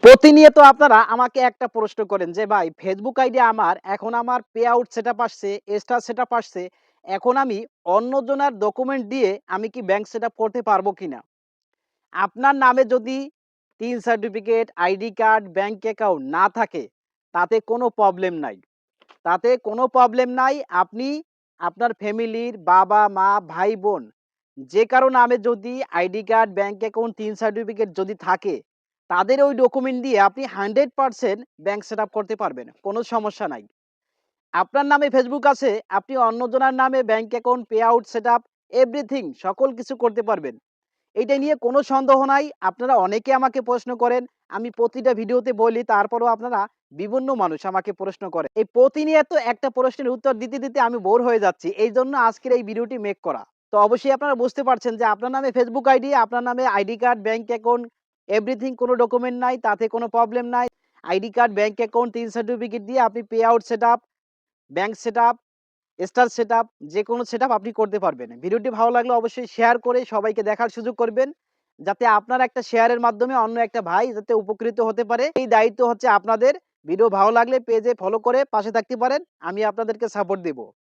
প্রতিনিয়ত আপনারা আমাকে একটা প্রশ্ন করেন যে, "ভাই ফেসবুক আইডি আমার, এখন আমার পে আউট সেটআপ আসছে, স্টার সেটআপ আসছে। এখন আমি অন্যজনের ডকুমেন্ট দিয়ে আমি কি ব্যাংক সেটআপ করতে পারবো কিনা?" আপনার নামে যদি ৩ certificate, ID card, bank account না থাকে, তাতে কোনো প্রবলেম নাই। তাতে কোনো প্রবলেম নাই। আপনি আপনার ফ্যামিলির বাবা-মা, ভাই-বোন যে কারো নামে যদি ID card, bank account, ৩ certificate যদি থাকে, তাদের ওই ডকুমেন্ট দিয়ে আপনি 100% ব্যাংক সেটআপ করতে পারবেন। কোনো সমস্যা নাই। আপনার নামে ফেসবুক আছে, আপনি অন্যজনের নামে bank account, pay out setup everything সকল কিছু করতে পারবেন। এইটা নিয়ে কোনো সন্দেহ নাই। আপনারা অনেকে আমাকে প্রশ্ন করেন। আমি প্রতিটা ভিডিওতে বলি, তারপরেও আপনারা বিভিন্ন মানুষ আমাকে প্রশ্ন করে। এই প্রতিনিয়ত একটা প্রশ্নের উত্তর দিতে আমি বোর হয়ে যাচ্ছি। এইজন্য আজকের এই ভিডিওটি মেক করা। তো অবশ্যই আপনারা বুঝতে পারছেন যে আপনার নামে ফেসবুক আইডি, আপনার নামে ID card, bank account everything কোনো ডকুমেন্ট নাই, তাতে কোনো প্রবলেম নাই। ID card, bank account, ৩ certificate দিয়ে আপনি pay out setup, bank setup, star setup যেকোনো সেটআপ আপনি করতে পারবেন। ভিডিওটি ভালো লাগলে অবশ্যই শেয়ার করে সবাইকে দেখার সুযোগ করবেন। যাতে আপনার একটা শেয়ারের মাধ্যমে অন্য একটা ভাই যাতে উপকৃত হতে পারে। এই দায়িত্ব হচ্ছে আপনাদের। ভিডিও ভালো লাগলে পেজে ফলো করে পাশে থাকতে পারেন। আমি আপনাদেরকে সাপোর্ট দেব।